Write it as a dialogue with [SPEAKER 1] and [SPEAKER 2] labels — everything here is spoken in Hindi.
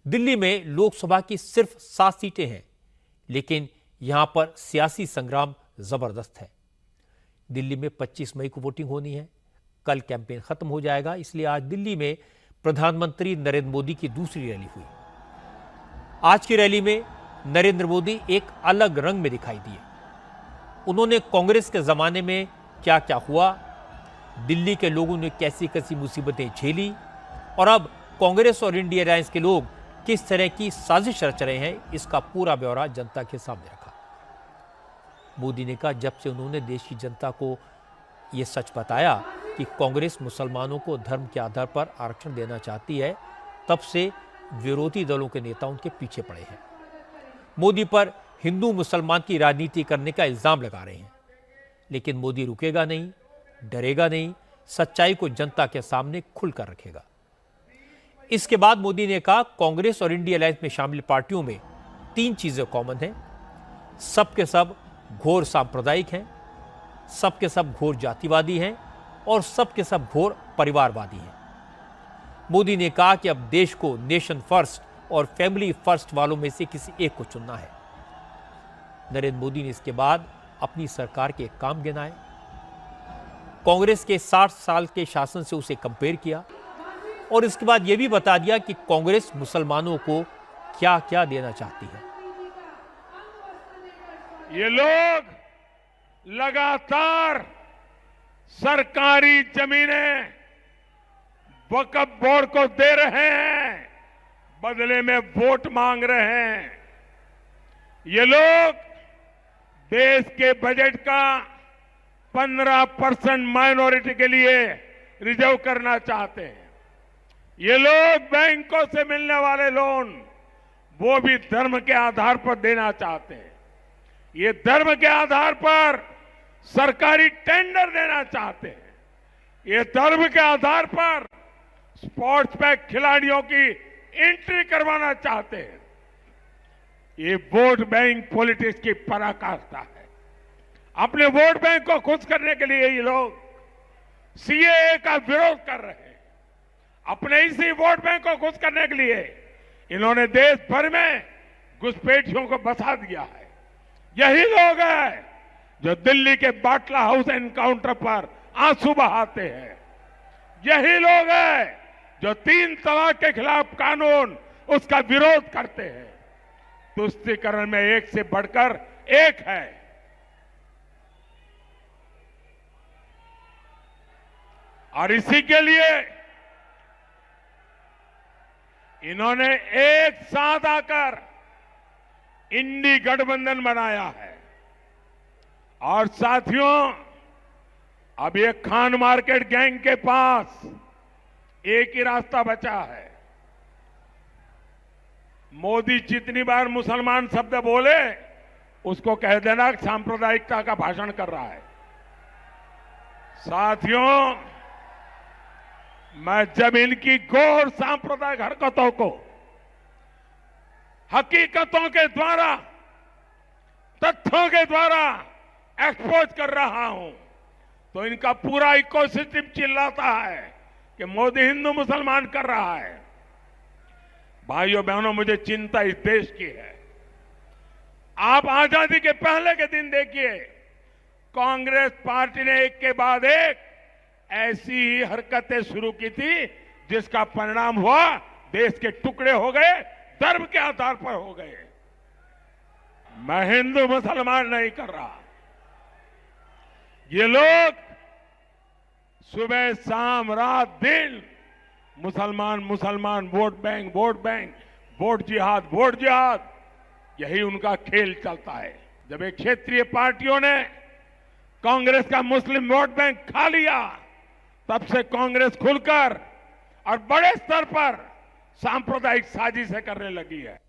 [SPEAKER 1] दिल्ली में लोकसभा की सिर्फ 7 सीटें हैं, लेकिन यहां पर सियासी संग्राम जबरदस्त है। दिल्ली में 25 मई को वोटिंग होनी है। कल कैंपेन खत्म हो जाएगा, इसलिए आज दिल्ली में प्रधानमंत्री नरेंद्र मोदी की दूसरी रैली हुई। आज की रैली में नरेंद्र मोदी एक अलग रंग में दिखाई दिए। उन्होंने कांग्रेस के जमाने में क्या क्या हुआ, दिल्ली के लोगों ने कैसी कैसी मुसीबतें झेली और अब कांग्रेस और इंडिया अलायंस के लोग किस तरह की साजिश रच रहे हैं, इसका पूरा ब्यौरा जनता के सामने रखा। मोदी ने कहा, जब से उन्होंने देश की जनता को यह सच बताया कि कांग्रेस मुसलमानों को धर्म के आधार पर आरक्षण देना चाहती है, तब से विरोधी दलों के नेता उनके पीछे पड़े हैं। मोदी पर हिंदू मुसलमान की राजनीति करने का इल्जाम लगा रहे हैं, लेकिन मोदी रुकेगा नहीं, डरेगा नहीं, सच्चाई को जनता के सामने खुलकर रखेगा। इसके बाद मोदी ने कहा, कांग्रेस और इंडिया अलायंस में शामिल पार्टियों में 3 चीजें कॉमन हैं। सबके सब घोर सांप्रदायिक हैं, सबके सब घोर जातिवादी हैं और सबके सब घोर परिवारवादी हैं। मोदी ने कहा कि अब देश को नेशन फर्स्ट और फैमिली फर्स्ट वालों में से किसी एक को चुनना है। नरेंद्र मोदी ने इसके बाद अपनी सरकार के काम गिनाए, कांग्रेस के 60 साल के शासन से उसे कंपेयर किया और इसके बाद यह भी बता दिया कि कांग्रेस मुसलमानों को क्या क्या देना चाहती है।
[SPEAKER 2] ये लोग लगातार सरकारी जमीनें वक्फ बोर्ड को दे रहे हैं, बदले में वोट मांग रहे हैं। ये लोग देश के बजट का 15% माइनॉरिटी के लिए रिजर्व करना चाहते हैं। ये लोग बैंकों से मिलने वाले लोन वो भी धर्म के आधार पर देना चाहते हैं। ये धर्म के आधार पर सरकारी टेंडर देना चाहते हैं। ये धर्म के आधार पर स्पोर्ट्स में खिलाड़ियों की एंट्री करवाना चाहते हैं। ये वोट बैंक पॉलिटिक्स की पराकाष्ठा है। अपने वोट बैंक को खुश करने के लिए ये लोग सीएए का विरोध कर रहे हैं। अपने इसी वोट बैंक को खुश करने के लिए इन्होंने देश भर में घुसपैठियों को बसा दिया है। यही लोग हैं जो दिल्ली के बाटला हाउस एनकाउंटर पर आंसू बहाते हैं। यही लोग हैं जो 3 तलाक के खिलाफ कानून उसका विरोध करते हैं। तुष्टीकरण में एक से बढ़कर एक है। और इसी के लिए इन्होंने एक साथ आकर इंडी गठबंधन बनाया है। और साथियों, अब ये खान मार्केट गैंग के पास एक ही रास्ता बचा है। मोदी जितनी बार मुसलमान शब्द बोले, उसको कह देना सांप्रदायिकता का भाषण कर रहा है। साथियों, मैं जब इनकी घोर सांप्रदायिक हरकतों को हकीकतों के द्वारा, तथ्यों के द्वारा एक्सपोज कर रहा हूं, तो इनका पूरा इकोसिस्टम चिल्लाता है कि मोदी हिंदू मुसलमान कर रहा है। भाइयों बहनों, मुझे चिंता इस देश की है। आप आजादी के पहले के दिन देखिए, कांग्रेस पार्टी ने एक के बाद एक ऐसी ही हरकतें शुरू की थी, जिसका परिणाम हुआ देश के टुकड़े हो गए, धर्म के आधार पर हो गए। मैं हिंदू मुसलमान नहीं कर रहा। ये लोग सुबह शाम रात दिन मुसलमान मुसलमान, vote bank vote bank, vote जिहाद, यही उनका खेल चलता है। जब एक क्षेत्रीय पार्टियों ने कांग्रेस का मुस्लिम वोट बैंक खा लिया, तब से कांग्रेस खुलकर और बड़े स्तर पर सांप्रदायिक साजिशें करने लगी है।